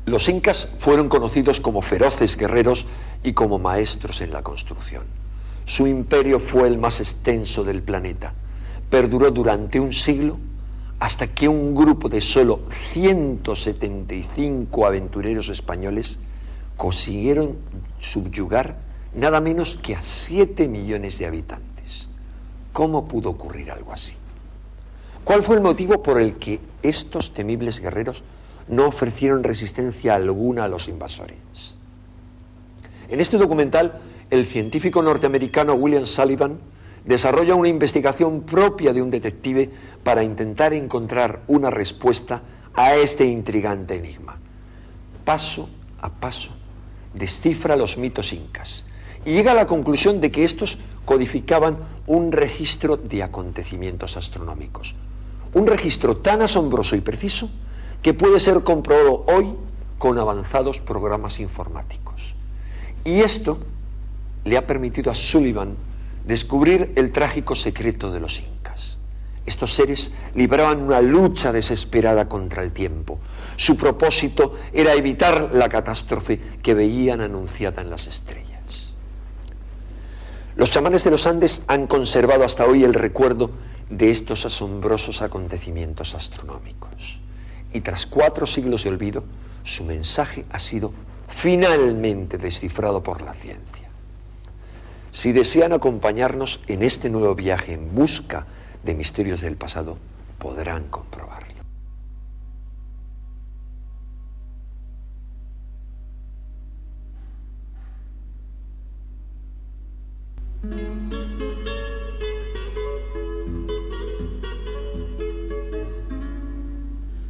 Los incas fueron conocidos como feroces guerreros y como maestros en la construcción. Su imperio fue el más extenso del planeta. Perduró durante un siglo hasta que un grupo de solo 175 aventureros españoles consiguieron subyugar nada menos que a 7 millones de habitantes. ¿Cómo pudo ocurrir algo así? ¿Cuál fue el motivo por el que estos temibles guerreros no ofrecieron resistencia alguna a los invasores? En este documental, el científico norteamericano William Sullivan desarrolla una investigación propia de un detective para intentar encontrar una respuesta a este intrigante enigma. Paso a paso, descifra los mitos incas y llega a la conclusión de que estos codificaban un registro de acontecimientos astronómicos. Un registro tan asombroso y preciso que puede ser comprobado hoy con avanzados programas informáticos. Y esto le ha permitido a Sullivan descubrir el trágico secreto de los incas. Estos seres libraban una lucha desesperada contra el tiempo. Su propósito era evitar la catástrofe que veían anunciada en las estrellas. Los chamanes de los Andes han conservado hasta hoy el recuerdo de estos asombrosos acontecimientos astronómicos. Y tras 4 siglos de olvido, su mensaje ha sido finalmente descifrado por la ciencia. Si desean acompañarnos en este nuevo viaje en busca de misterios del pasado, podrán comprobarlo.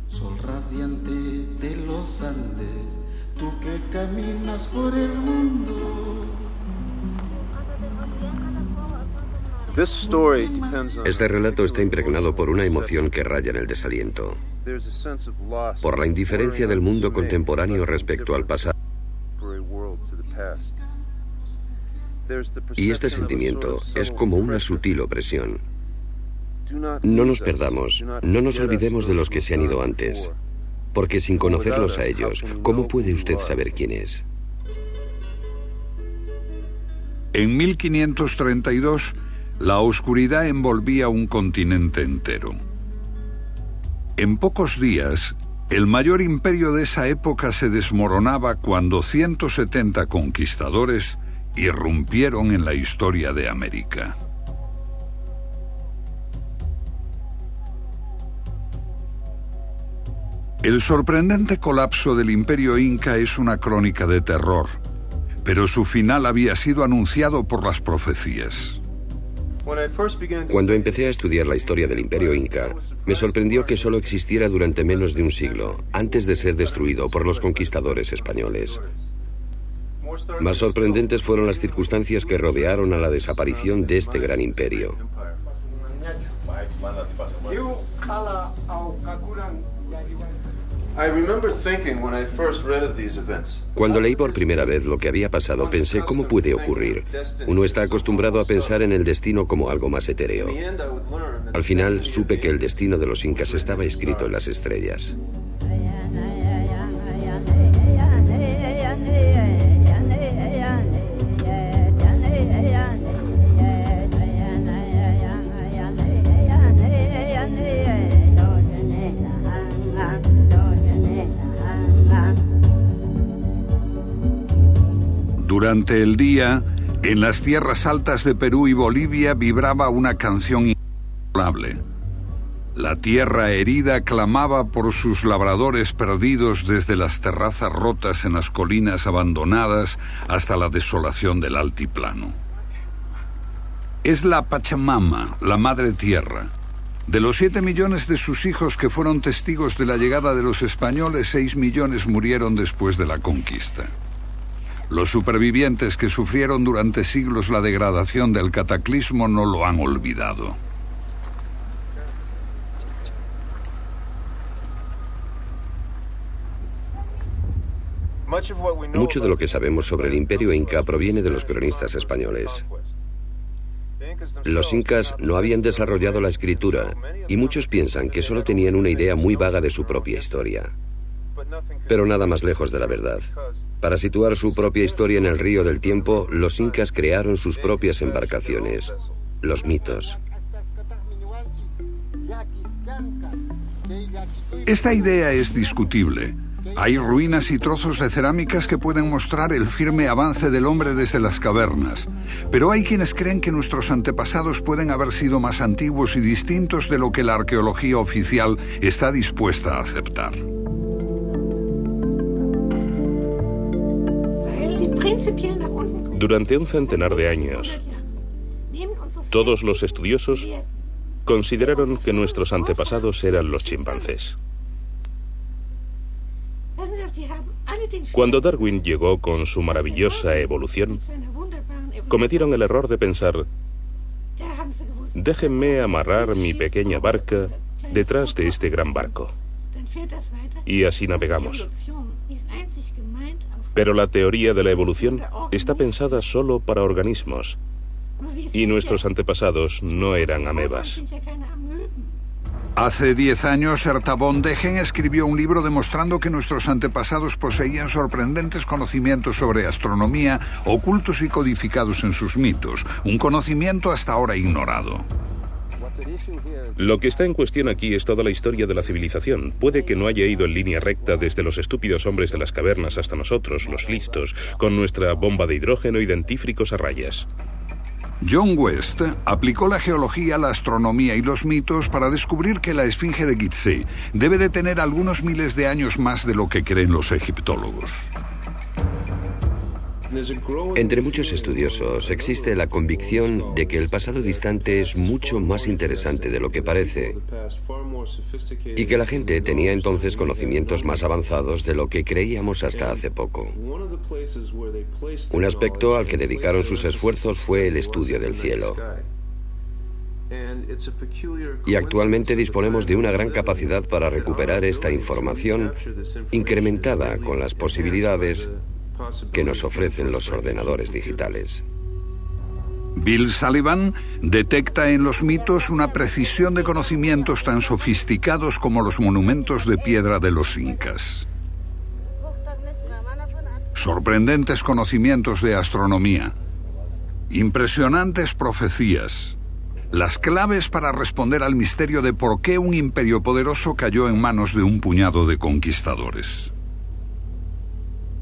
Sol radiante de los Andes, tú que caminas por el mundo. Este relato está impregnado por una emoción que raya en el desaliento, por la indiferencia del mundo contemporáneo respecto al pasado. Y este sentimiento es como una sutil opresión. No nos perdamos, no nos olvidemos de los que se han ido antes, porque sin conocerlos a ellos, ¿cómo puede usted saber quién es? En 1532, la oscuridad envolvía un continente entero. En pocos días, el mayor imperio de esa época se desmoronaba cuando 170 conquistadores irrumpieron en la historia de América. El sorprendente colapso del imperio inca es una crónica de terror, pero su final había sido anunciado por las profecías. Cuando empecé a estudiar la historia del Imperio Inca, me sorprendió que solo existiera durante menos de un siglo, antes de ser destruido por los conquistadores españoles. Más sorprendentes fueron las circunstancias que rodearon a la desaparición de este gran imperio. Cuando leí por primera vez lo que había pasado, pensé, ¿cómo puede ocurrir? Uno está acostumbrado a pensar en el destino como algo más etéreo. Al final, supe que el destino de los incas estaba escrito en las estrellas. Durante el día, en las tierras altas de Perú y Bolivia vibraba una canción incontrolable. La tierra herida clamaba por sus labradores perdidos desde las terrazas rotas en las colinas abandonadas hasta la desolación del altiplano. Es la Pachamama, la madre tierra. De los 7 millones de sus hijos que fueron testigos de la llegada de los españoles, 6 millones murieron después de la conquista. Los supervivientes que sufrieron durante siglos la degradación del cataclismo no lo han olvidado. Mucho de lo que sabemos sobre el Imperio Inca proviene de los cronistas españoles. Los incas no habían desarrollado la escritura y muchos piensan que solo tenían una idea muy vaga de su propia historia. pero nada más lejos de la verdad. Para situar su propia historia en el río del tiempo, los incas crearon sus propias embarcaciones, los mitos. Esta idea es discutible. Hay ruinas y trozos de cerámicas que pueden mostrar el firme avance del hombre desde las cavernas, pero hay quienes creen que nuestros antepasados pueden haber sido más antiguos y distintos de lo que la arqueología oficial está dispuesta a aceptar. Durante un centenar de años, todos los estudiosos consideraron que nuestros antepasados eran los chimpancés. Cuando Darwin llegó con su maravillosa evolución, cometieron el error de pensar: déjenme amarrar mi pequeña barca detrás de este gran barco. Y así navegamos. Pero la teoría de la evolución está pensada solo para organismos, y nuestros antepasados no eran amebas. Hace 10 años, Herta von Degen escribió un libro demostrando que nuestros antepasados poseían sorprendentes conocimientos sobre astronomía, ocultos y codificados en sus mitos, un conocimiento hasta ahora ignorado. Lo que está en cuestión aquí es toda la historia de la civilización. Puede que no haya ido en línea recta desde los estúpidos hombres de las cavernas hasta nosotros, los listos, con nuestra bomba de hidrógeno y dentífricos a rayas. John West aplicó la geología, la astronomía y los mitos para descubrir que la esfinge de Gizeh debe de tener algunos miles de años más de lo que creen los egiptólogos. Entre muchos estudiosos existe la convicción de que el pasado distante es mucho más interesante de lo que parece y que la gente tenía entonces conocimientos más avanzados de lo que creíamos hasta hace poco. Un aspecto al que dedicaron sus esfuerzos fue el estudio del cielo. Y actualmente disponemos de una gran capacidad para recuperar esta información, incrementada con las posibilidades que nos ofrecen los ordenadores digitales. Bill Sullivan detecta en los mitos una precisión de conocimientos tan sofisticados como los monumentos de piedra de los incas. Sorprendentes conocimientos de astronomía, impresionantes profecías, las claves para responder al misterio de por qué un imperio poderoso cayó en manos de un puñado de conquistadores.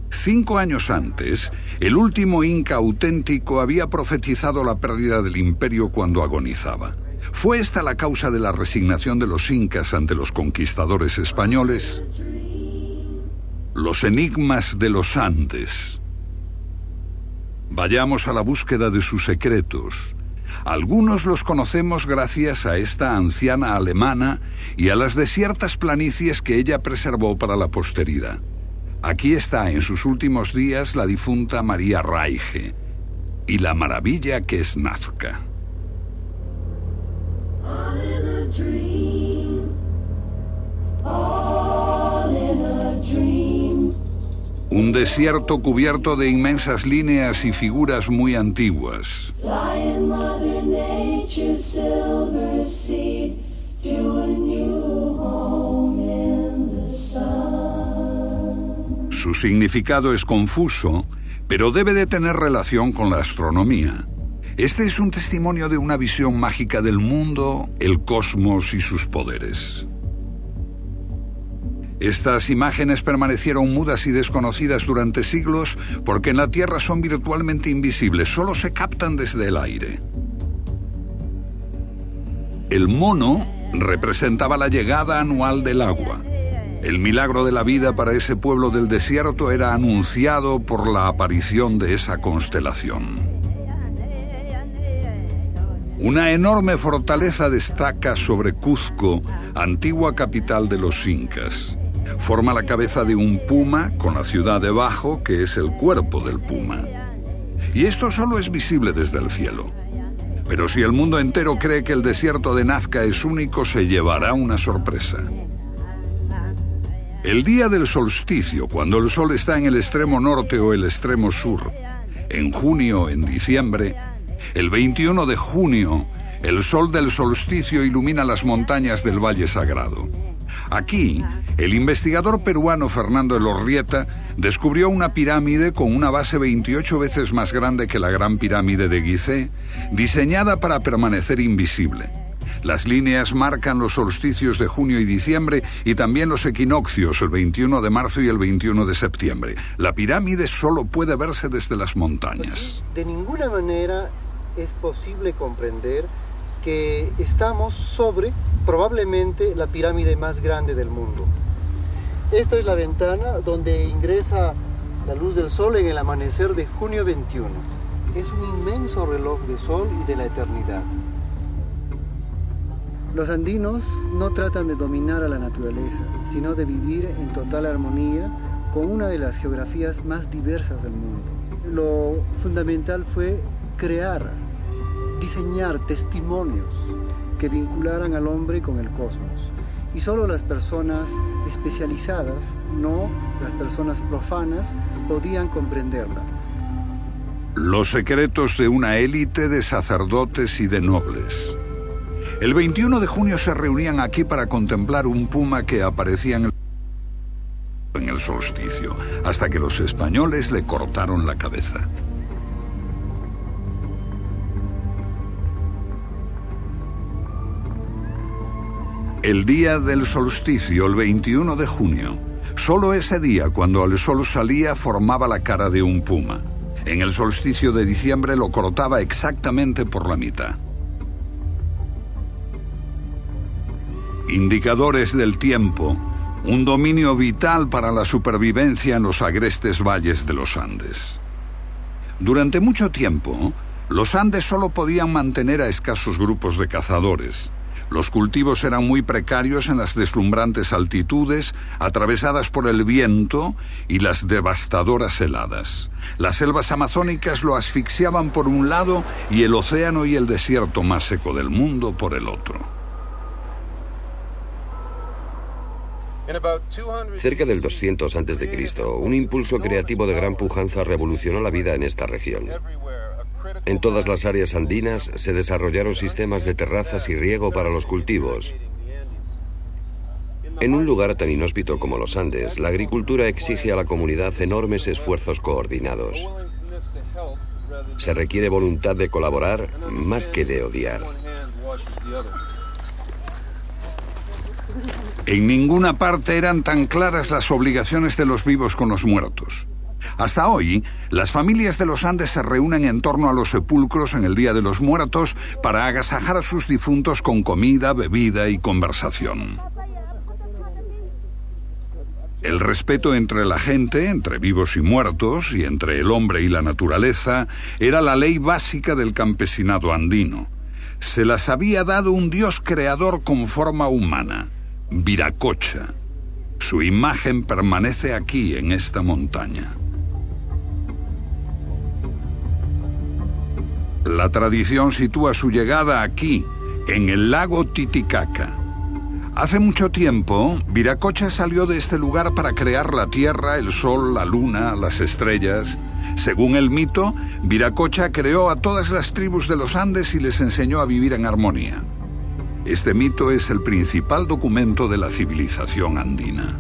5 años antes, el último inca auténtico había profetizado la pérdida del imperio cuando agonizaba. ¿Fue esta la causa de la resignación de los incas ante los conquistadores españoles? Los enigmas de los Andes. Vayamos a la búsqueda de sus secretos. Algunos los conocemos gracias a esta anciana alemana y a las desiertas planicies que ella preservó para la posteridad. Aquí está en sus últimos días la difunta María Reiche y la maravilla que es Nazca. Un desierto cubierto de inmensas líneas y figuras muy antiguas. Su significado es confuso, pero debe de tener relación con la astronomía. Este es un testimonio de una visión mágica del mundo, el cosmos y sus poderes. Estas imágenes permanecieron mudas y desconocidas durante siglos porque en la Tierra son virtualmente invisibles, solo se captan desde el aire. El mono representaba la llegada anual del agua. El milagro de la vida para ese pueblo del desierto era anunciado por la aparición de esa constelación. Una enorme fortaleza destaca sobre Cuzco, antigua capital de los incas. Forma la cabeza de un puma con la ciudad debajo, que es el cuerpo del puma. Y esto solo es visible desde el cielo. Pero si el mundo entero cree que el desierto de Nazca es único, se llevará una sorpresa. El día del solsticio, cuando el sol está en el extremo norte o el extremo sur, en junio o en diciembre, el 21 de junio, el sol del solsticio ilumina las montañas del Valle Sagrado. Aquí, el investigador peruano Fernando Elorrieta descubrió una pirámide con una base 28 veces más grande que la Gran Pirámide de Gizeh, diseñada para permanecer invisible. Las líneas marcan los solsticios de junio y diciembre y también los equinoccios, el 21 de marzo y el 21 de septiembre. La pirámide solo puede verse desde las montañas. De ninguna manera es posible comprender que estamos sobre probablemente la pirámide más grande del mundo. Esta es la ventana donde ingresa la luz del sol en el amanecer de junio 21. Es un inmenso reloj de sol y de la eternidad. Los andinos no tratan de dominar a la naturaleza, sino de vivir en total armonía con una de las geografías más diversas del mundo. Lo fundamental fue crear, diseñar testimonios que vincularan al hombre con el cosmos. Y solo las personas especializadas, no las personas profanas, podían comprenderla. Los secretos de una élite de sacerdotes y de nobles. El 21 de junio se reunían aquí para contemplar un puma que aparecía en el solsticio, hasta que los españoles le cortaron la cabeza. El día del solsticio, el 21 de junio, solo ese día, cuando el sol salía, formaba la cara de un puma. En el solsticio de diciembre lo cortaba exactamente por la mitad. Indicadores del tiempo, un dominio vital para la supervivencia en los agrestes valles de los Andes. Durante mucho tiempo, los Andes solo podían mantener a escasos grupos de cazadores. Los cultivos eran muy precarios en las deslumbrantes altitudes, atravesadas por el viento y las devastadoras heladas. Las selvas amazónicas lo asfixiaban por un lado y el océano y el desierto más seco del mundo por el otro. Cerca del 200 a.C., un impulso creativo de gran pujanza revolucionó la vida en esta región. En todas las áreas andinas se desarrollaron sistemas de terrazas y riego para los cultivos. En un lugar tan inhóspito como los Andes, la agricultura exige a la comunidad enormes esfuerzos coordinados. Se requiere voluntad de colaborar más que de odiar. En ninguna parte eran tan claras las obligaciones de los vivos con los muertos. Hasta hoy, las familias de los Andes se reúnen en torno a los sepulcros en el Día de los Muertos para agasajar a sus difuntos con comida, bebida y conversación. El respeto entre la gente, entre vivos y muertos, y entre el hombre y la naturaleza, era la ley básica del campesinado andino. Se las había dado un dios creador con forma humana, Viracocha. Su imagen permanece aquí, en esta montaña. La tradición sitúa su llegada aquí, en el lago Titicaca. Hace mucho tiempo, Viracocha salió de este lugar para crear la tierra, el sol, la luna, las estrellas. Según el mito, Viracocha creó a todas las tribus de los Andes y les enseñó a vivir en armonía. Este mito es el principal documento de la civilización andina.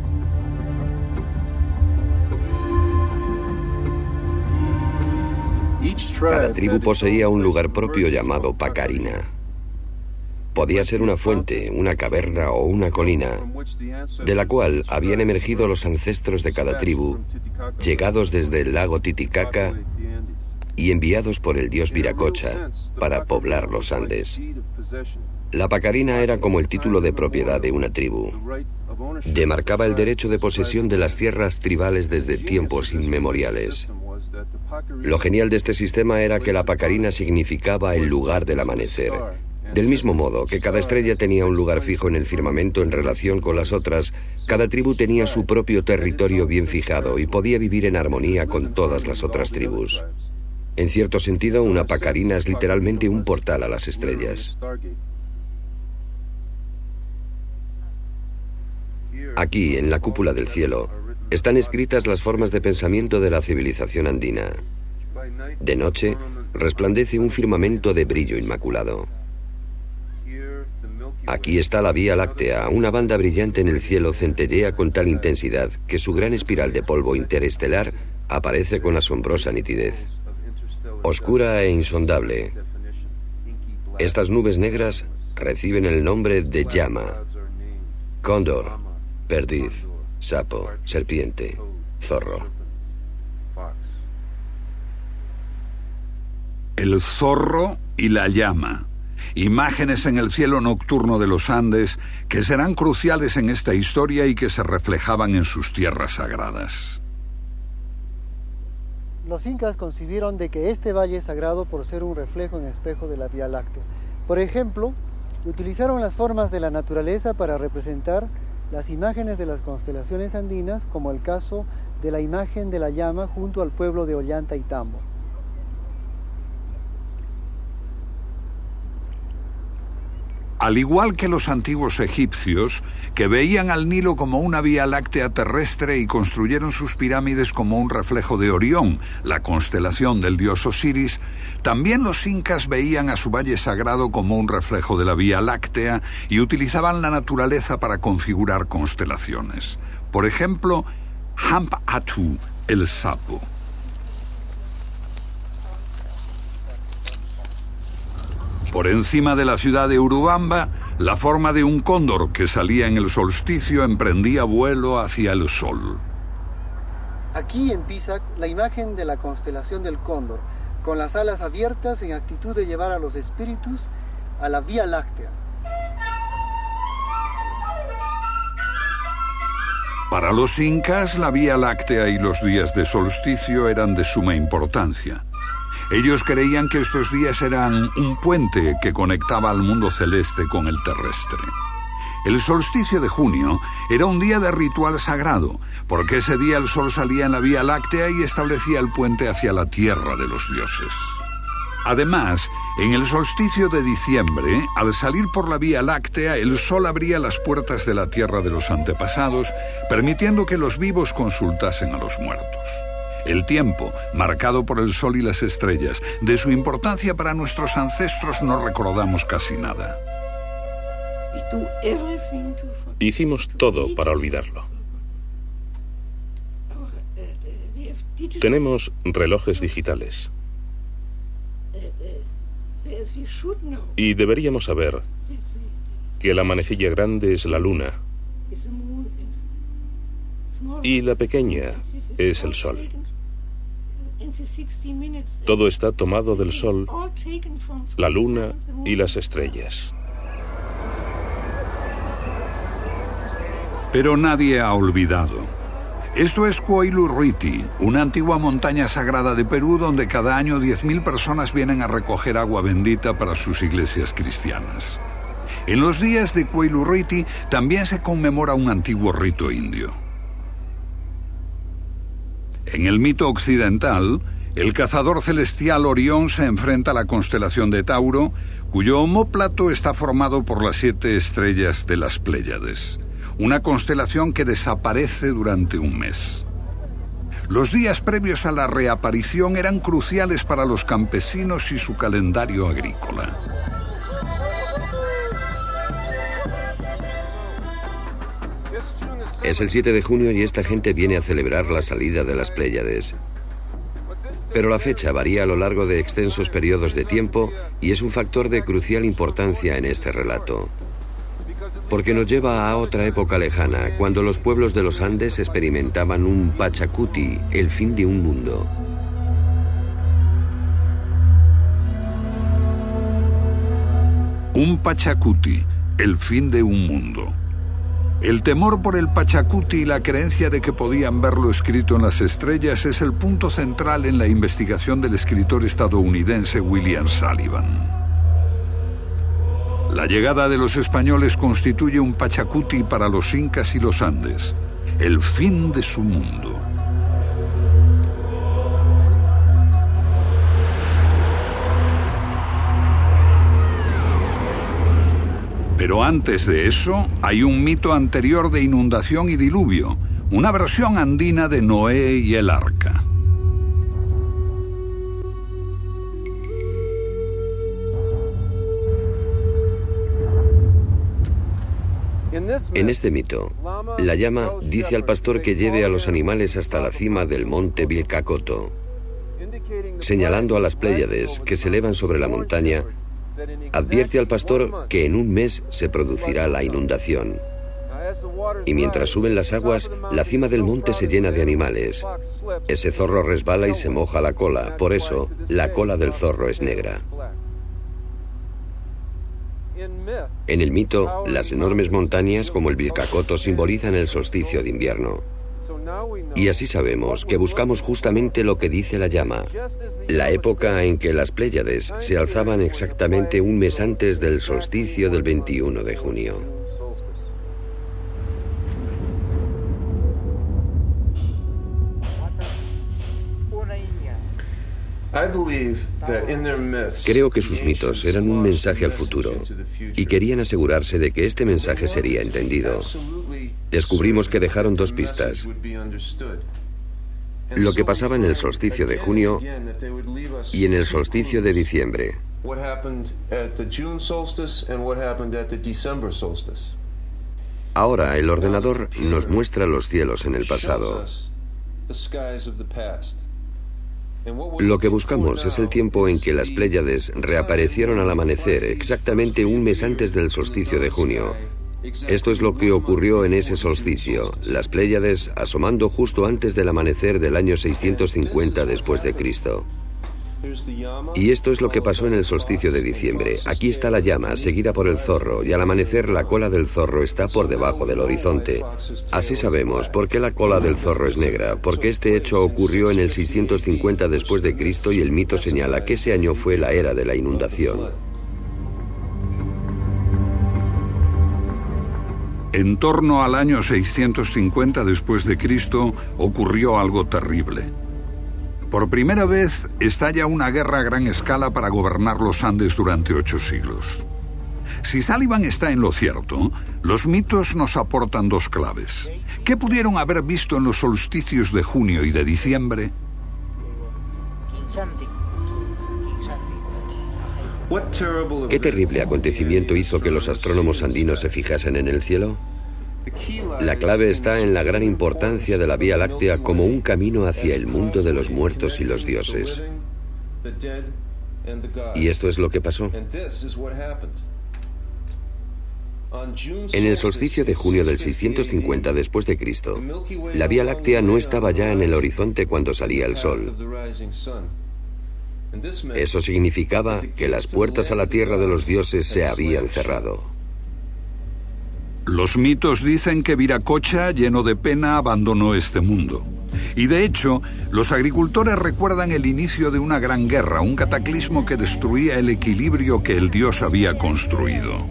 Cada tribu poseía un lugar propio llamado Pacarina. Podía ser una fuente, una caverna o una colina, de la cual habían emergido los ancestros de cada tribu, llegados desde el lago Titicaca y enviados por el dios Viracocha para poblar los Andes. La Pacarina era como el título de propiedad de una tribu. Demarcaba el derecho de posesión de las tierras tribales desde tiempos inmemoriales. Lo genial de este sistema era que la Pacarina significaba el lugar del amanecer. Del mismo modo que cada estrella tenía un lugar fijo en el firmamento en relación con las otras, cada tribu tenía su propio territorio bien fijado y podía vivir en armonía con todas las otras tribus. En cierto sentido, una Pacarina es literalmente un portal a las estrellas. Aquí, en la cúpula del cielo, están escritas las formas de pensamiento de la civilización andina. De noche, resplandece un firmamento de brillo inmaculado. Aquí está la Vía Láctea, una banda brillante en el cielo centellea con tal intensidad que su gran espiral de polvo interestelar aparece con asombrosa nitidez. Oscura e insondable, estas nubes negras reciben el nombre de llama, cóndor, perdiz, sapo, serpiente, zorro. El zorro y la llama. Imágenes en el cielo nocturno de los Andes que serán cruciales en esta historia y que se reflejaban en sus tierras sagradas. Los incas concibieron de que este valle es sagrado por ser un reflejo en espejo de la Vía Láctea. Por ejemplo, utilizaron las formas de la naturaleza para representar las imágenes de las constelaciones andinas, como el caso de la imagen de la llama junto al pueblo de Ollantaytambo. Al igual que los antiguos egipcios, que veían al Nilo como una vía láctea terrestre y construyeron sus pirámides como un reflejo de Orión, la constelación del dios Osiris, también los incas veían a su valle sagrado como un reflejo de la Vía Láctea y utilizaban la naturaleza para configurar constelaciones. Por ejemplo, Hampatu, el sapo. Por encima de la ciudad de Urubamba, la forma de un cóndor que salía en el solsticio emprendía vuelo hacia el sol. Aquí en Pisac, la imagen de la constelación del cóndor, con las alas abiertas en actitud de llevar a los espíritus a la Vía Láctea. Para los incas, la Vía Láctea y los días de solsticio eran de suma importancia. Ellos creían que estos días eran un puente que conectaba al mundo celeste con el terrestre. El solsticio de junio era un día de ritual sagrado, porque ese día el sol salía en la Vía Láctea y establecía el puente hacia la tierra de los dioses. Además, en el solsticio de diciembre, al salir por la Vía Láctea, el sol abría las puertas de la tierra de los antepasados, permitiendo que los vivos consultasen a los muertos. El tiempo, marcado por el sol y las estrellas, de su importancia para nuestros ancestros no recordamos casi nada. Hicimos todo para olvidarlo. Tenemos relojes digitales. Y deberíamos saber que la manecilla grande es la luna y la pequeña es el sol. Todo está tomado del sol, la luna y las estrellas. Pero nadie ha olvidado. Esto es Huaylu Urruti, una antigua montaña sagrada de Perú donde cada año 10.000 personas vienen a recoger agua bendita para sus iglesias cristianas. En los días de Huaylu Urruti también se conmemora un antiguo rito indio. En el mito occidental, el cazador celestial Orión se enfrenta a la constelación de Tauro, cuyo omóplato está formado por las 7 estrellas de las Pléyades, una constelación que desaparece durante un mes. Los días previos a la reaparición eran cruciales para los campesinos y su calendario agrícola. Es el 7 de junio y esta gente viene a celebrar la salida de las Pléyades. Pero la fecha varía a lo largo de extensos periodos de tiempo y es un factor de crucial importancia en este relato. Porque nos lleva a otra época lejana, cuando los pueblos de los Andes experimentaban un Pachacuti, el fin de un mundo. Un Pachacuti, el fin de un mundo. El temor por el Pachacuti y la creencia de que podían verlo escrito en las estrellas es el punto central en la investigación del escritor estadounidense William Sullivan. La llegada de los españoles constituye un Pachacuti para los incas y los Andes, el fin de su mundo. Pero antes de eso, hay un mito anterior de inundación y diluvio, una versión andina de Noé y el arca. En este mito, la llama dice al pastor que lleve a los animales hasta la cima del monte Vilcacotto, señalando a las Pléyades que se elevan sobre la montaña. Advierte al pastor que en un mes se producirá la inundación. Y mientras suben las aguas, la cima del monte se llena de animales. Ese zorro resbala y se moja la cola, por eso la cola del zorro es negra. En el mito, las enormes montañas como el Vilcacotto simbolizan el solsticio de invierno. Y así sabemos que buscamos justamente lo que dice la llama, la época en que las Pléyades se alzaban exactamente un mes antes del solsticio del 21 de junio. Creo que sus mitos eran un mensaje al futuro y querían asegurarse de que este mensaje sería entendido. Descubrimos que dejaron dos pistas: lo que pasaba en el solsticio de junio y en el solsticio de diciembre. Ahora el ordenador nos muestra los cielos en el pasado. Lo que buscamos es el tiempo en que las Pléyades reaparecieron al amanecer, exactamente un mes antes del solsticio de junio. Esto es lo que ocurrió en ese solsticio, las Pléyades asomando justo antes del amanecer del año 650 después de Cristo. Y esto es lo que pasó en el solsticio de diciembre. Aquí está la llama, seguida por el zorro, y al amanecer la cola del zorro está por debajo del horizonte. Así sabemos por qué la cola del zorro es negra, porque este hecho ocurrió en el 650 después de Cristo y el mito señala que ese año fue la era de la inundación. En torno al año 650 después de Cristo ocurrió algo terrible. Por primera vez estalla una guerra a gran escala para gobernar los Andes durante 8 siglos. Si Sullivan está en lo cierto, los mitos nos aportan dos claves. ¿Qué pudieron haber visto en los solsticios de junio y de diciembre? ¿Qué terrible acontecimiento hizo que los astrónomos andinos se fijasen en el cielo? La clave está en la gran importancia de la Vía Láctea como un camino hacia el mundo de los muertos y los dioses. Y esto es lo que pasó. En el solsticio de junio del 650 después de Cristo, la Vía Láctea no estaba ya en el horizonte cuando salía el sol. Eso significaba que las puertas a la tierra de los dioses se habían cerrado. Los mitos dicen que Viracocha, lleno de pena, abandonó este mundo. Y de hecho, los agricultores recuerdan el inicio de una gran guerra, un cataclismo que destruía el equilibrio que el dios había construido.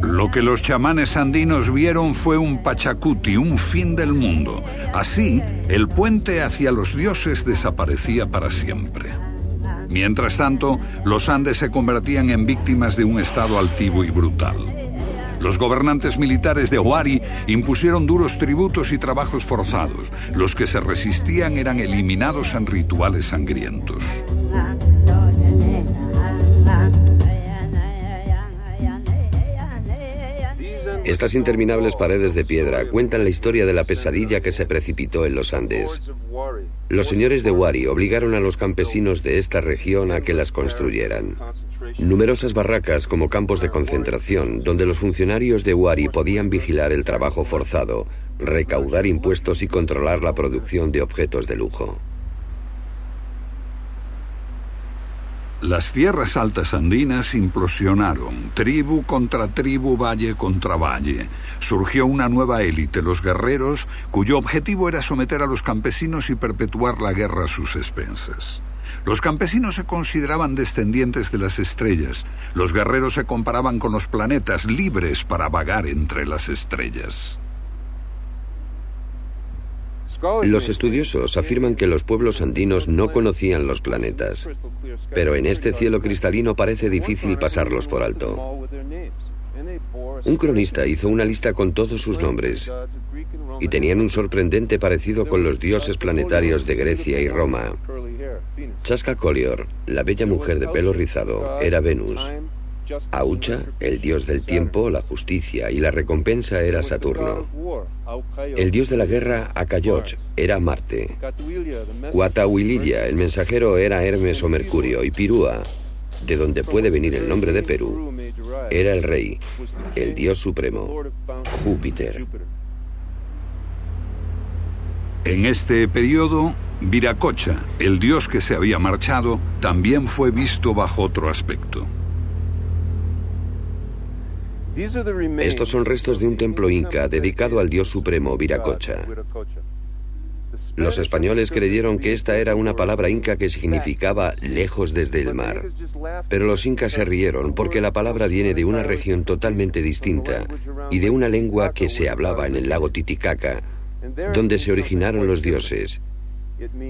Lo que los chamanes andinos vieron fue un Pachacuti, un fin del mundo. Así, el puente hacia los dioses desaparecía para siempre. Mientras tanto, los Andes se convertían en víctimas de un estado altivo y brutal. Los gobernantes militares de Huari impusieron duros tributos y trabajos forzados. Los que se resistían eran eliminados en rituales sangrientos. Estas interminables paredes de piedra cuentan la historia de la pesadilla que se precipitó en los Andes. Los señores de Huari obligaron a los campesinos de esta región a que las construyeran. Numerosas barracas como campos de concentración, donde los funcionarios de Huari podían vigilar el trabajo forzado, recaudar impuestos y controlar la producción de objetos de lujo. Las tierras altas andinas implosionaron, tribu contra tribu, valle contra valle. Surgió una nueva élite, los guerreros, cuyo objetivo era someter a los campesinos y perpetuar la guerra a sus expensas. Los campesinos se consideraban descendientes de las estrellas. Los guerreros se comparaban con los planetas, libres para vagar entre las estrellas. Los estudiosos afirman que los pueblos andinos no conocían los planetas, pero en este cielo cristalino parece difícil pasarlos por alto. Un cronista hizo una lista con todos sus nombres y tenían un sorprendente parecido con los dioses planetarios de Grecia y Roma. Chaska Collier, la bella mujer de pelo rizado, era Venus. Aucha, el dios del tiempo, la justicia y la recompensa, era Saturno. El dios de la guerra, Acayoch, era Marte. Cuatahuililla, el mensajero, era Hermes o Mercurio. Y Pirúa, de donde puede venir el nombre de Perú, era el rey, el dios supremo, Júpiter. En este periodo, Viracocha, el dios que se había marchado, también fue visto bajo otro aspecto. Estos son restos de un templo inca dedicado al dios supremo Viracocha. Los españoles creyeron que esta era una palabra inca que significaba lejos desde el mar. Pero los incas se rieron porque la palabra viene de una región totalmente distinta y de una lengua que se hablaba en el lago Titicaca, donde se originaron los dioses.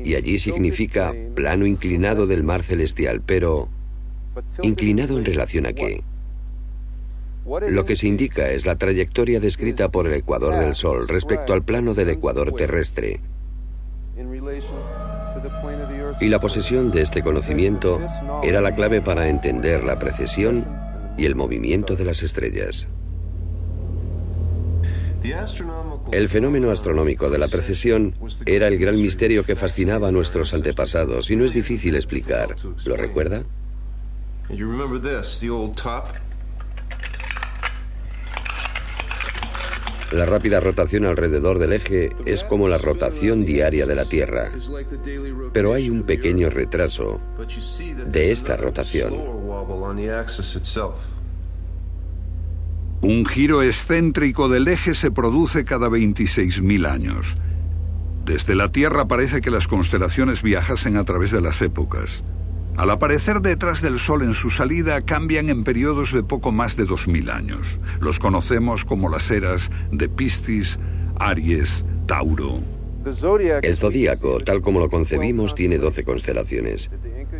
Y allí significa plano inclinado del mar celestial, pero ¿inclinado en relación a qué? Lo que se indica es la trayectoria descrita por el ecuador del Sol respecto al plano del ecuador terrestre. Y la posesión de este conocimiento era la clave para entender la precesión y el movimiento de las estrellas. El fenómeno astronómico de la precesión era el gran misterio que fascinaba a nuestros antepasados y no es difícil explicar. ¿Lo recuerda? La rápida rotación alrededor del eje es como la rotación diaria de la Tierra. Pero hay un pequeño retraso de esta rotación. Un giro excéntrico del eje se produce cada 26.000 años. Desde la Tierra parece que las constelaciones viajasen a través de las épocas. Al aparecer detrás del Sol en su salida, cambian en periodos de poco más de 2000 años. Los conocemos como las eras de Piscis, Aries, Tauro. El zodíaco, tal como lo concebimos, tiene 12 constelaciones.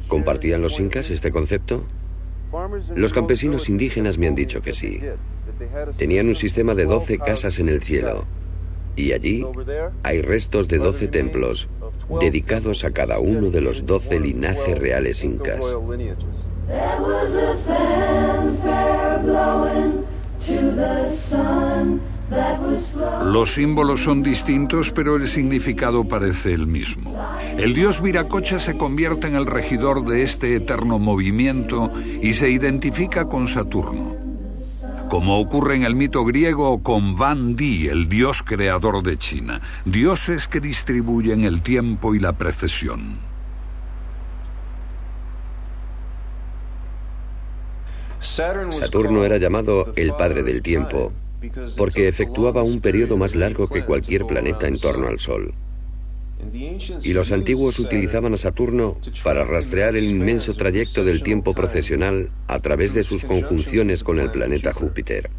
¿Compartían los incas este concepto? Los campesinos indígenas me han dicho que sí. Tenían un sistema de 12 casas en el cielo. Y allí hay restos de 12 templos, dedicados a cada uno de los 12 linajes reales incas. Los símbolos son distintos, pero el significado parece el mismo. El dios Viracocha se convierte en el regidor de este eterno movimiento y se identifica con Saturno, como ocurre en el mito griego con Van Di, el dios creador de China, dioses que distribuyen el tiempo y la precesión. Saturno era llamado el padre del tiempo, porque efectuaba un periodo más largo que cualquier planeta en torno al Sol. Y los antiguos utilizaban a Saturno para rastrear el inmenso trayecto del tiempo procesional a través de sus conjunciones con el planeta Júpiter.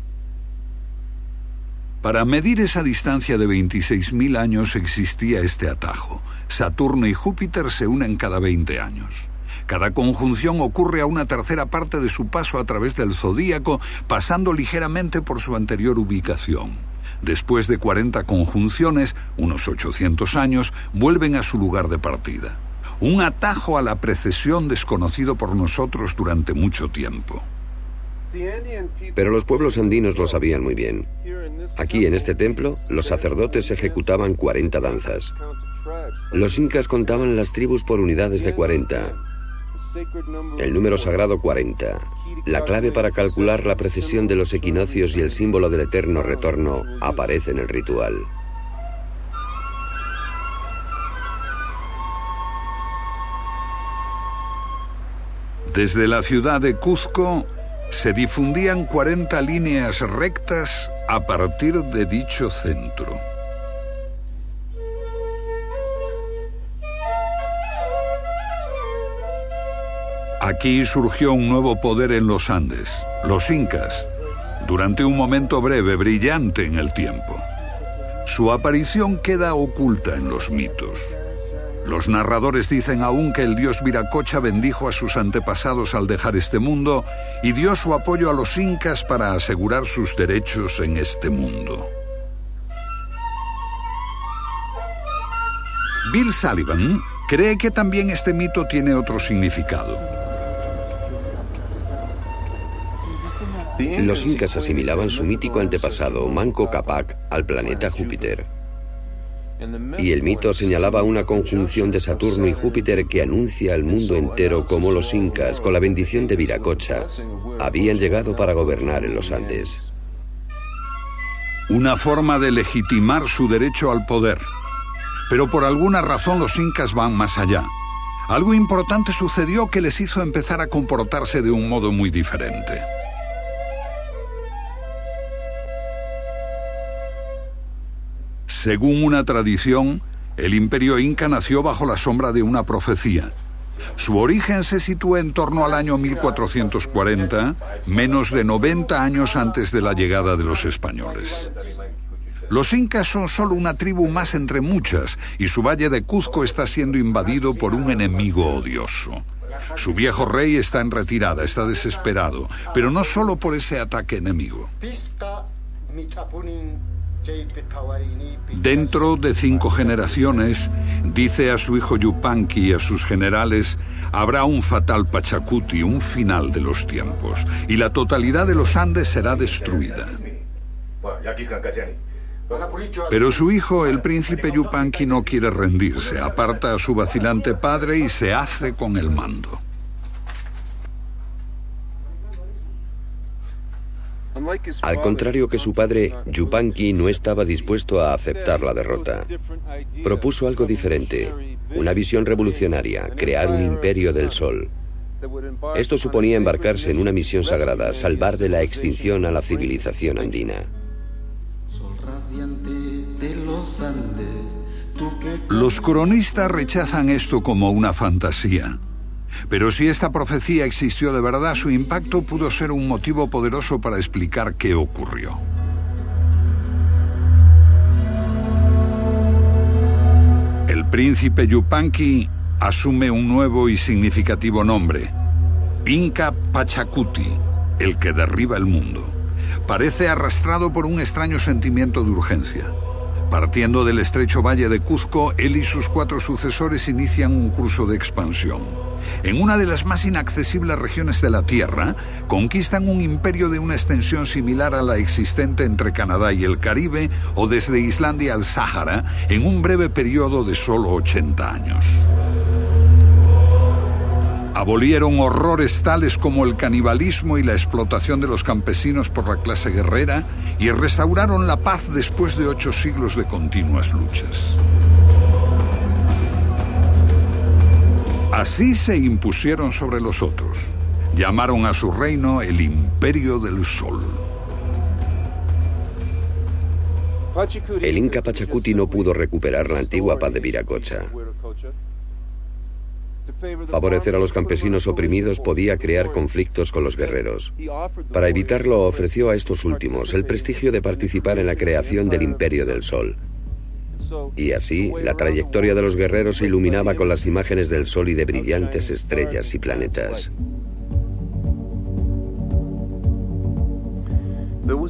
Para medir esa distancia de 26.000 años existía este atajo. Saturno y Júpiter se unen cada 20 años. Cada conjunción ocurre a una tercera parte de su paso a través del zodíaco, pasando ligeramente por su anterior ubicación. Después de 40 conjunciones, unos 800 años, vuelven a su lugar de partida. Un atajo a la precesión desconocido por nosotros durante mucho tiempo. Pero los pueblos andinos lo sabían muy bien. Aquí, en este templo, los sacerdotes ejecutaban 40 danzas. Los incas contaban las tribus por unidades de 40. El número sagrado 40, la clave para calcular la precesión de los equinoccios y el símbolo del eterno retorno, aparece en el ritual. Desde la ciudad de Cuzco se difundían 40 líneas rectas a partir de dicho centro. Aquí surgió un nuevo poder en los Andes, los incas, durante un momento breve, brillante en el tiempo. Su aparición queda oculta en los mitos. Los narradores dicen aún que el dios Viracocha bendijo a sus antepasados al dejar este mundo y dio su apoyo a los incas para asegurar sus derechos en este mundo. Bill Sullivan cree que también este mito tiene otro significado. Los incas asimilaban su mítico antepasado, Manco Cápac, al planeta Júpiter. Y el mito señalaba una conjunción de Saturno y Júpiter que anuncia al mundo entero cómo los incas, con la bendición de Viracocha, habían llegado para gobernar en los Andes. Una forma de legitimar su derecho al poder. Pero por alguna razón los incas van más allá. Algo importante sucedió que les hizo empezar a comportarse de un modo muy diferente. Según una tradición, el imperio inca nació bajo la sombra de una profecía. Su origen se sitúa en torno al año 1440, menos de 90 años antes de la llegada de los españoles. Los incas son solo una tribu más entre muchas, y su valle de Cuzco está siendo invadido por un enemigo odioso. Su viejo rey está en retirada, está desesperado, pero no solo por ese ataque enemigo. Dentro de 5 generaciones, dice a su hijo Yupanqui y a sus generales, habrá un fatal Pachacuti, un final de los tiempos, y la totalidad de los Andes será destruida. Pero su hijo, el príncipe Yupanqui, no quiere rendirse, aparta a su vacilante padre y se hace con el mando. Al contrario que su padre, Yupanqui no estaba dispuesto a aceptar la derrota. Propuso algo diferente, una visión revolucionaria, crear un imperio del sol. Esto suponía embarcarse en una misión sagrada, salvar de la extinción a la civilización andina. Los cronistas rechazan esto como una fantasía. Pero si esta profecía existió de verdad, su impacto pudo ser un motivo poderoso para explicar qué ocurrió. El príncipe Yupanqui asume un nuevo y significativo nombre: Inca Pachacuti, el que derriba el mundo. Parece arrastrado por un extraño sentimiento de urgencia. Partiendo del estrecho valle de Cuzco, él y sus 4 sucesores inician un curso de expansión. En una de las más inaccesibles regiones de la Tierra, conquistan un imperio de una extensión similar a la existente entre Canadá y el Caribe, o desde Islandia al Sáhara, en un breve periodo de solo 80 años. Abolieron horrores tales como el canibalismo y la explotación de los campesinos por la clase guerrera, y restauraron la paz después de 8 siglos de continuas luchas. Así se impusieron sobre los otros. Llamaron a su reino el Imperio del Sol. El Inca Pachacuti no pudo recuperar la antigua paz de Viracocha. Favorecer a los campesinos oprimidos podía crear conflictos con los guerreros. Para evitarlo, ofreció a estos últimos el prestigio de participar en la creación del Imperio del Sol. Y así, la trayectoria de los guerreros se iluminaba con las imágenes del Sol y de brillantes estrellas y planetas.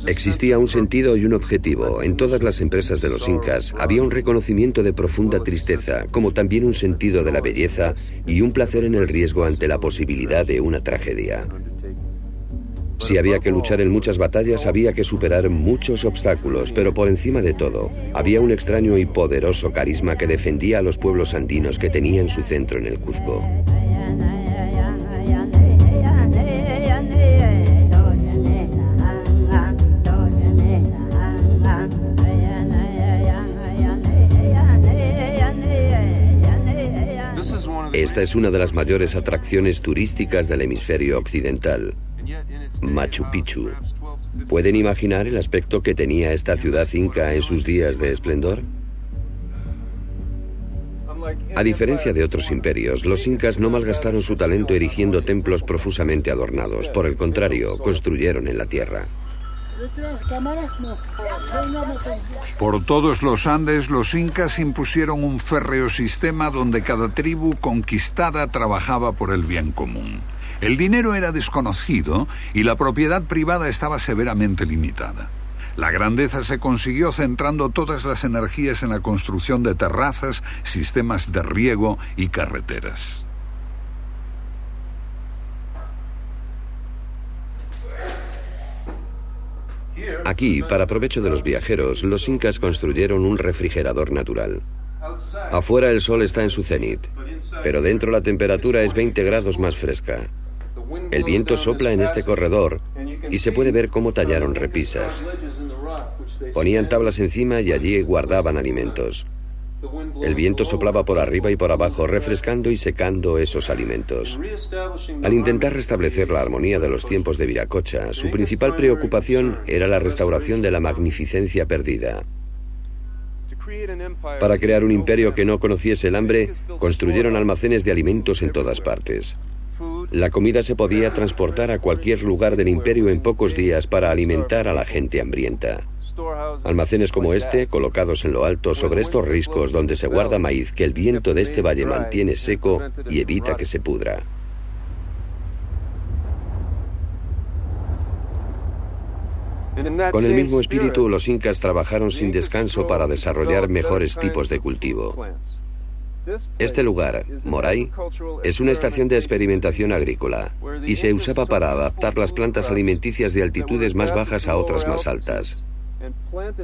Existía un sentido y un objetivo. En todas las empresas de los incas había un reconocimiento de profunda tristeza, como también un sentido de la belleza y un placer en el riesgo ante la posibilidad de una tragedia. Si había que luchar en muchas batallas, había que superar muchos obstáculos, pero por encima de todo, había un extraño y poderoso carisma que defendía a los pueblos andinos que tenían su centro en el Cuzco. Esta es una de las mayores atracciones turísticas del hemisferio occidental, Machu Picchu. ¿Pueden imaginar el aspecto que tenía esta ciudad inca en sus días de esplendor? A diferencia de otros imperios, los incas no malgastaron su talento erigiendo templos profusamente adornados. Por el contrario, construyeron en la tierra. Por todos los Andes, los incas impusieron un férreo sistema donde cada tribu conquistada trabajaba por el bien común. El dinero era desconocido y la propiedad privada estaba severamente limitada. La grandeza se consiguió centrando todas las energías en la construcción de terrazas, sistemas de riego y carreteras. Aquí, para provecho de los viajeros, los incas construyeron un refrigerador natural. Afuera el sol está en su cenit, pero dentro la temperatura es 20 grados más fresca. El viento sopla en este corredor y se puede ver cómo tallaron repisas. Ponían tablas encima y allí guardaban alimentos. El viento soplaba por arriba y por abajo, refrescando y secando esos alimentos. Al intentar restablecer la armonía de los tiempos de Viracocha, su principal preocupación era la restauración de la magnificencia perdida. Para crear un imperio que no conociese el hambre, construyeron almacenes de alimentos en todas partes. La comida se podía transportar a cualquier lugar del imperio en pocos días para alimentar a la gente hambrienta. Almacenes como este, colocados en lo alto sobre estos riscos donde se guarda maíz que el viento de este valle mantiene seco y evita que se pudra. Con el mismo espíritu, los incas trabajaron sin descanso para desarrollar mejores tipos de cultivo. Este lugar, Moray, es una estación de experimentación agrícola y se usaba para adaptar las plantas alimenticias de altitudes más bajas a otras más altas.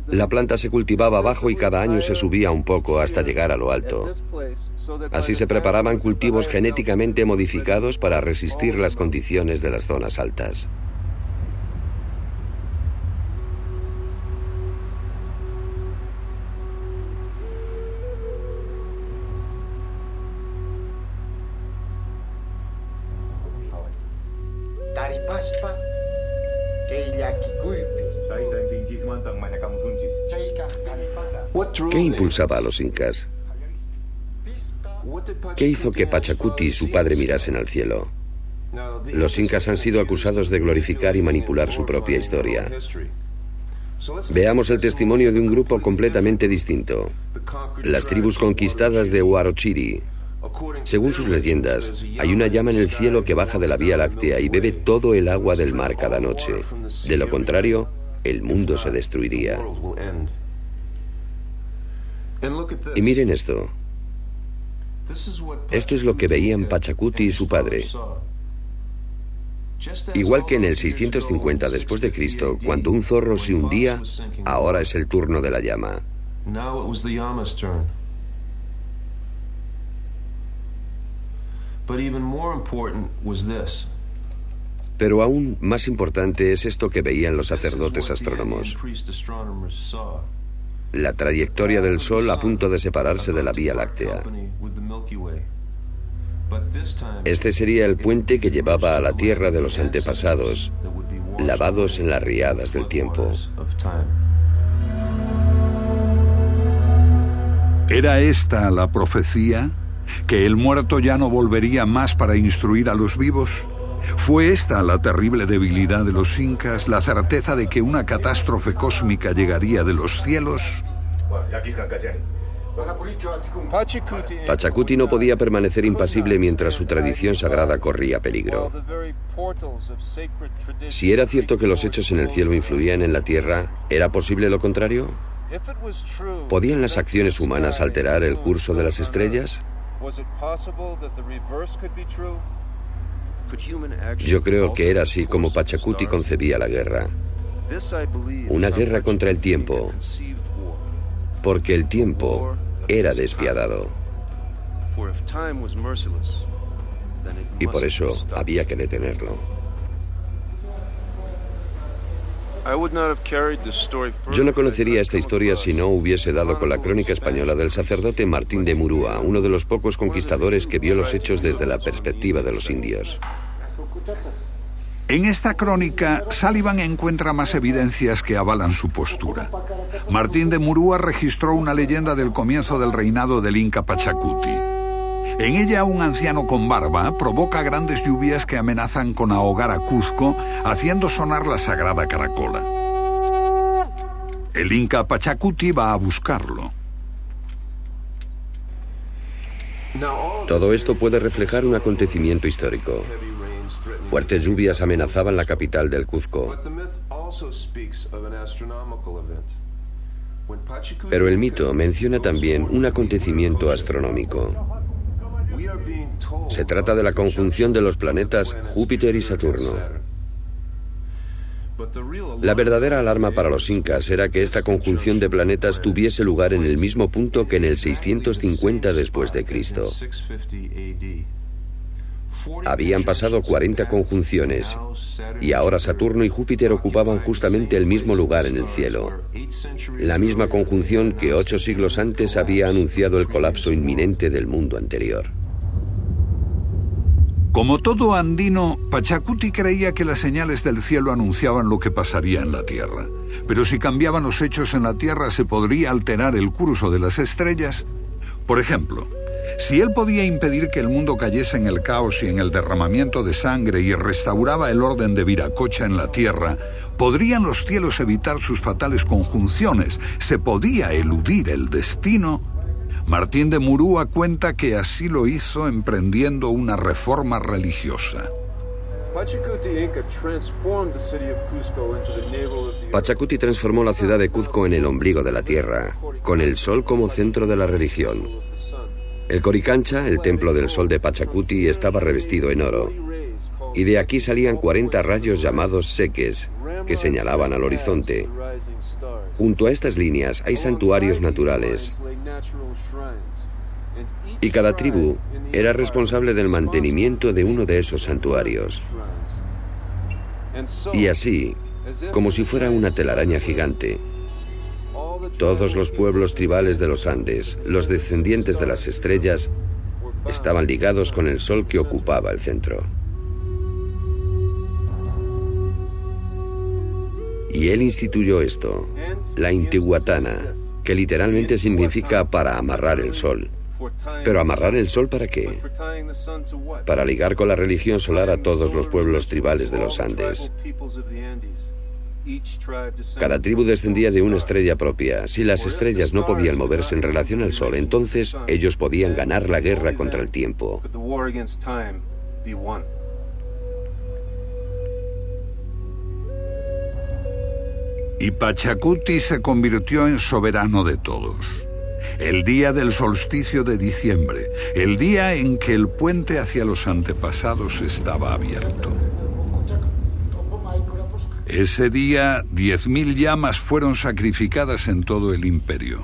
La planta se cultivaba abajo y cada año se subía un poco hasta llegar a lo alto. Así se preparaban cultivos genéticamente modificados para resistir las condiciones de las zonas altas. ¿Qué impulsaba a los incas? ¿Qué hizo que Pachacuti y su padre mirasen al cielo? Los incas han sido acusados de glorificar y manipular su propia historia. Veamos el testimonio de un grupo completamente distinto. Las tribus conquistadas de Huarochiri. Según sus leyendas, hay una llama en el cielo que baja de la Vía Láctea y bebe todo el agua del mar cada noche. De lo contrario, el mundo se destruiría. Y miren esto. Esto es lo que veían Pachacuti y su padre. Igual que en el 650 después de Cristo, cuando un zorro se hundía, ahora es el turno de la llama. Pero aún más importante es esto que veían los sacerdotes astrónomos. La trayectoria del Sol a punto de separarse de la Vía Láctea. Este sería el puente que llevaba a la tierra de los antepasados, lavados en las riadas del tiempo. ¿Era esta la profecía? ¿Que el muerto ya no volvería más para instruir a los vivos? ¿Fue esta la terrible debilidad de los incas, la certeza de que una catástrofe cósmica llegaría de los cielos? Pachacuti no podía permanecer impasible mientras su tradición sagrada corría peligro. Si era cierto que los hechos en el cielo influían en la tierra, ¿era posible lo contrario? ¿Podían las acciones humanas alterar el curso de las estrellas? Yo creo que era así como Pachacuti concebía la guerra. Una guerra contra el tiempo, porque el tiempo era despiadado. Y por eso había que detenerlo. Yo no conocería esta historia si no hubiese dado con la crónica española del sacerdote Martín de Murúa, uno de los pocos conquistadores que vio los hechos desde la perspectiva de los indios. En esta crónica, Sullivan encuentra más evidencias que avalan su postura. Martín de Murúa registró una leyenda del comienzo del reinado del Inca Pachacuti. En ella, un anciano con barba provoca grandes lluvias que amenazan con ahogar a Cuzco, haciendo sonar la sagrada caracola. El Inca Pachacuti va a buscarlo. Todo esto puede reflejar un acontecimiento histórico. Fuertes lluvias amenazaban la capital del Cuzco. Pero el mito menciona también un acontecimiento astronómico. Se trata de la conjunción de los planetas Júpiter y Saturno. La verdadera alarma para los incas era que esta conjunción de planetas tuviese lugar en el mismo punto que en el 650 después de Cristo. Habían pasado 40 conjunciones y ahora Saturno y Júpiter ocupaban justamente el mismo lugar en el cielo. La misma conjunción que 8 siglos antes había anunciado el colapso inminente del mundo anterior. Como todo andino, Pachacuti creía que las señales del cielo anunciaban lo que pasaría en la Tierra. Pero si cambiaban los hechos en la Tierra, ¿se podría alterar el curso de las estrellas? Por ejemplo, si él podía impedir que el mundo cayese en el caos y en el derramamiento de sangre y restauraba el orden de Viracocha en la Tierra, ¿podrían los cielos evitar sus fatales conjunciones? ¿Se podía eludir el destino? Martín de Murúa cuenta que así lo hizo emprendiendo una reforma religiosa. Pachacuti transformó la ciudad de Cuzco en el ombligo de la tierra, con el sol como centro de la religión. El Coricancha, el templo del sol de Pachacuti, estaba revestido en oro, y de aquí salían 40 rayos llamados seques, que señalaban al horizonte. Junto a estas líneas hay santuarios naturales, y cada tribu era responsable del mantenimiento de uno de esos santuarios. Y así, como si fuera una telaraña gigante, todos los pueblos tribales de los Andes, los descendientes de las estrellas, estaban ligados con el sol que ocupaba el centro. Y él instituyó esto, la Intihuatana, que literalmente significa para amarrar el sol. ¿Pero amarrar el sol para qué? Para ligar con la religión solar a todos los pueblos tribales de los Andes. Cada tribu descendía de una estrella propia. Si las estrellas no podían moverse en relación al sol, entonces ellos podían ganar la guerra contra el tiempo. Y Pachacuti se convirtió en soberano de todos. El día del solsticio de diciembre, el día en que el puente hacia los antepasados estaba abierto. Ese día, 10.000 llamas fueron sacrificadas en todo el imperio.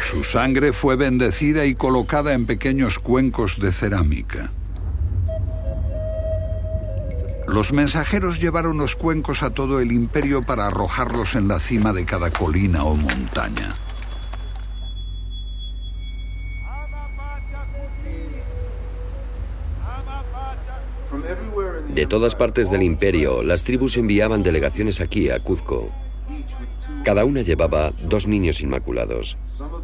Su sangre fue bendecida y colocada en pequeños cuencos de cerámica. Los mensajeros llevaron los cuencos a todo el imperio para arrojarlos en la cima de cada colina o montaña. De todas partes del imperio, las tribus enviaban delegaciones aquí, a Cuzco. Cada una llevaba 2 niños inmaculados.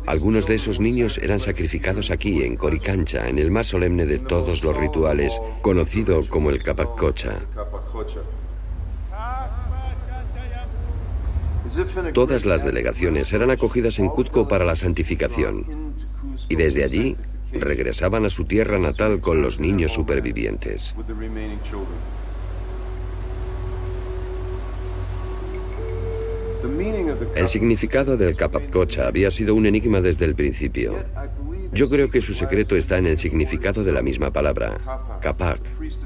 Algunos de esos niños eran sacrificados aquí, en Coricancha, en el más solemne de todos los rituales, conocido como el Capac Cocha. Todas las delegaciones eran acogidas en Cuzco para la santificación, y desde allí regresaban a su tierra natal con los niños supervivientes. El significado del Capac Cocha había sido un enigma desde el principio. Yo creo que su secreto está en el significado de la misma palabra. Capac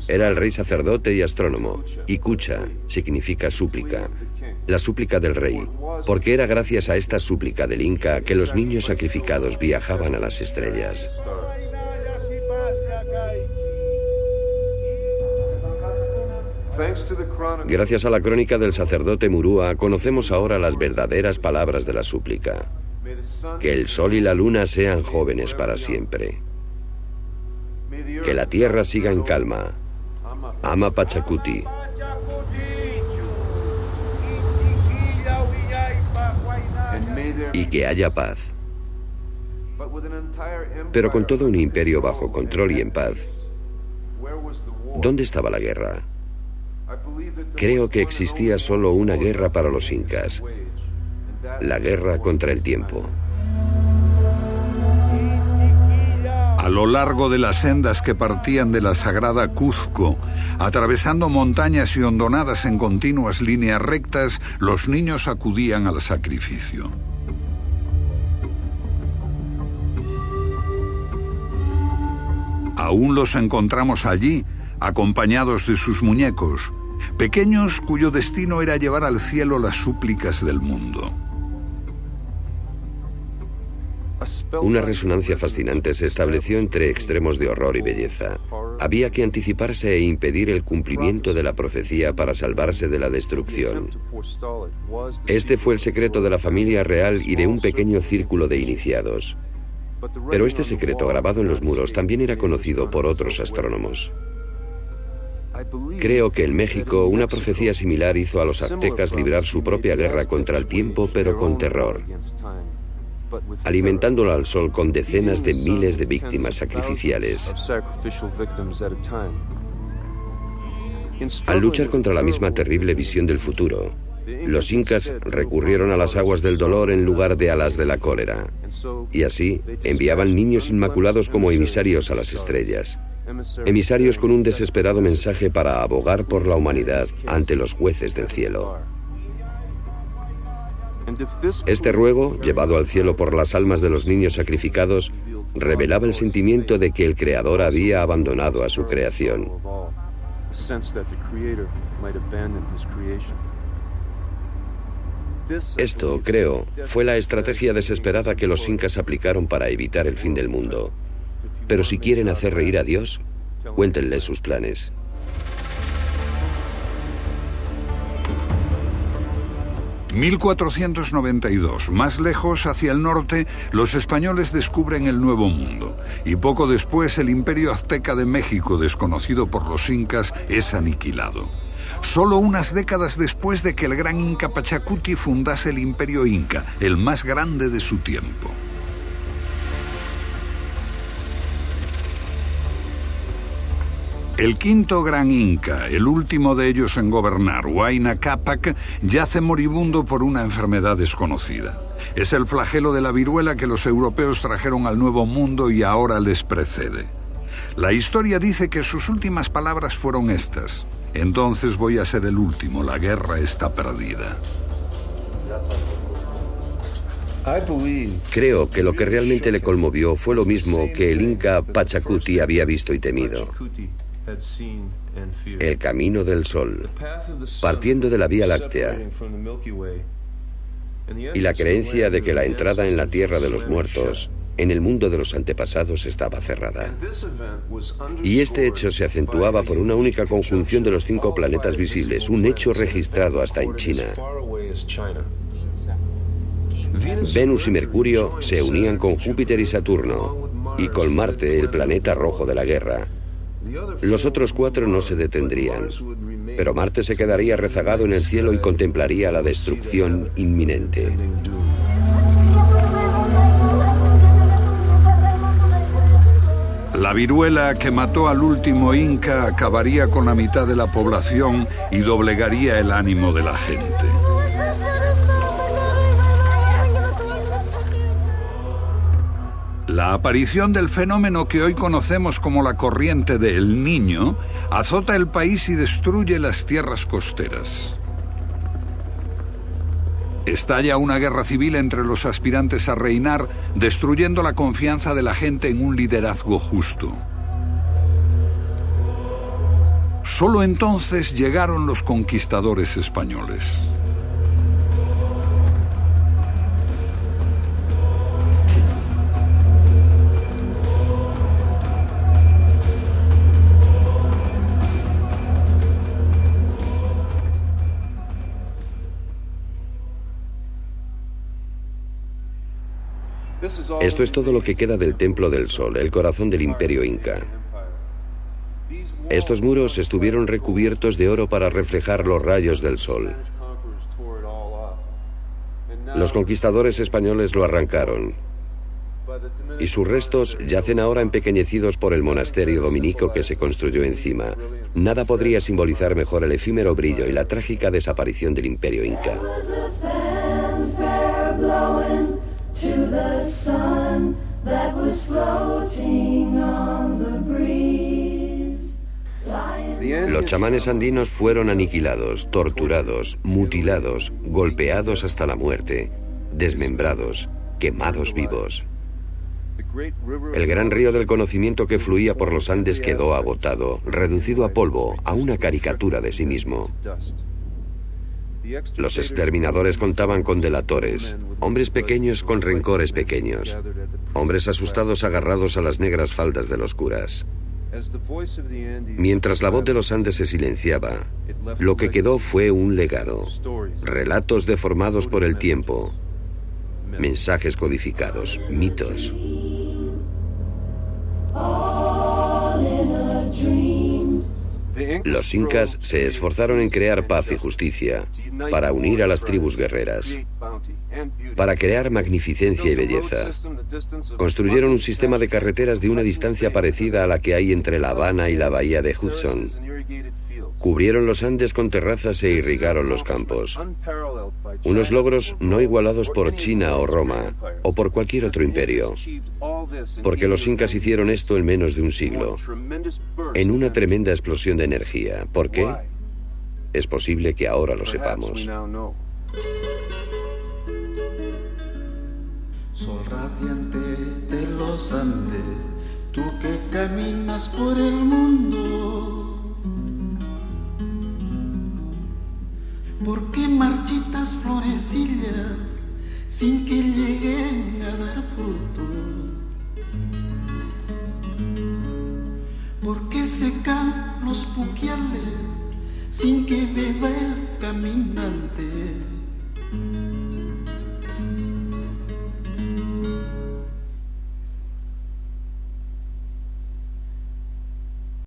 era el rey sacerdote y astrónomo, y Cucha significa súplica, la súplica del rey, porque era gracias a esta súplica del Inca que los niños sacrificados viajaban a las estrellas. Gracias a la crónica del sacerdote Murúa, conocemos ahora las verdaderas palabras de la súplica. Que el sol y la luna sean jóvenes para siempre. Que la tierra siga en calma. Ama Pachacuti. Y que haya paz. Pero con todo un imperio bajo control y en paz, ¿dónde estaba la guerra? Creo que existía solo una guerra para los incas, la guerra contra el tiempo. A lo largo de las sendas que partían de la sagrada Cuzco, atravesando montañas y hondonadas en continuas líneas rectas, los niños acudían al sacrificio. Aún los encontramos allí, acompañados de sus muñecos, pequeños cuyo destino era llevar al cielo las súplicas del mundo. Una resonancia fascinante se estableció entre extremos de horror y belleza. Había que anticiparse e impedir el cumplimiento de la profecía para salvarse de la destrucción. Este fue el secreto de la familia real y de un pequeño círculo de iniciados. Pero este secreto grabado en los muros también era conocido por otros astrónomos. Creo que en México una profecía similar hizo a los aztecas librar su propia guerra contra el tiempo, pero con terror, alimentándolo al sol con decenas de miles de víctimas sacrificiales. Al luchar contra la misma terrible visión del futuro, los incas recurrieron a las aguas del dolor en lugar de a las de la cólera, y así enviaban niños inmaculados como emisarios a las estrellas, emisarios con un desesperado mensaje para abogar por la humanidad ante los jueces del cielo. Este ruego, llevado al cielo por las almas de los niños sacrificados, revelaba el sentimiento de que el Creador había abandonado a su creación. Esto, creo, fue la estrategia desesperada que los incas aplicaron para evitar el fin del mundo. Pero si quieren hacer reír a Dios, cuéntenle sus planes. ...1492, más lejos, hacia el norte, los españoles descubren el Nuevo Mundo. Y poco después, el Imperio Azteca de México, desconocido por los incas, es aniquilado. Solo unas décadas después de que el gran Inca Pachacuti fundase el Imperio Inca, el más grande de su tiempo. El quinto gran Inca, el último de ellos en gobernar, Huayna Cápac, yace moribundo por una enfermedad desconocida. Es el flagelo de la viruela que los europeos trajeron al Nuevo Mundo y ahora les precede. La historia dice que sus últimas palabras fueron estas: entonces voy a ser el último, la guerra está perdida. Creo que lo que realmente le conmovió fue lo mismo que el Inca Pachacuti había visto y temido: el camino del sol, partiendo de la Vía Láctea, y la creencia de que la entrada en la tierra de los muertos, en el mundo de los antepasados, estaba cerrada. Y este hecho se acentuaba por una única conjunción de los 5 planetas visibles, un hecho registrado hasta en China. Venus y Mercurio se unían con Júpiter y Saturno, y con Marte, el planeta rojo de la guerra. Los otros 4 no se detendrían, pero Marte se quedaría rezagado en el cielo y contemplaría la destrucción inminente. La viruela que mató al último Inca acabaría con la mitad de la población y doblegaría el ánimo de la gente. La aparición del fenómeno que hoy conocemos como la corriente del Niño azota el país y destruye las tierras costeras. Estalla una guerra civil entre los aspirantes a reinar, destruyendo la confianza de la gente en un liderazgo justo. Solo entonces llegaron los conquistadores españoles. Esto es todo lo que queda del Templo del Sol, el corazón del Imperio Inca. Estos muros estuvieron recubiertos de oro para reflejar los rayos del sol. Los conquistadores españoles lo arrancaron, y sus restos yacen ahora empequeñecidos por el monasterio dominico que se construyó encima. Nada podría simbolizar mejor el efímero brillo y la trágica desaparición del Imperio Inca. Los chamanes andinos fueron aniquilados, torturados, mutilados, golpeados hasta la muerte, desmembrados, quemados vivos. El gran río del conocimiento que fluía por los Andes quedó agotado, reducido a polvo, a una caricatura de sí mismo. Los exterminadores contaban con delatores, hombres pequeños con rencores pequeños, hombres asustados agarrados a las negras faldas de los curas. Mientras la voz de los Andes se silenciaba, lo que quedó fue un legado, relatos deformados por el tiempo, mensajes codificados, mitos. Los incas se esforzaron en crear paz y justicia, para unir a las tribus guerreras, para crear magnificencia y belleza. Construyeron un sistema de carreteras de una distancia parecida a la que hay entre La Habana y la bahía de Hudson. Cubrieron los Andes con terrazas e irrigaron los campos. Unos logros no igualados por China o Roma, o por cualquier otro imperio. Porque los incas hicieron esto en menos de un siglo, en una tremenda explosión de energía. ¿Por qué? Es posible que ahora lo sepamos. Sol radiante de los Andes, tú que caminas por el mundo. ¿Por qué marchitas florecillas sin que lleguen a dar fruto? ¿Por qué secan los puquiales sin que beba el camino?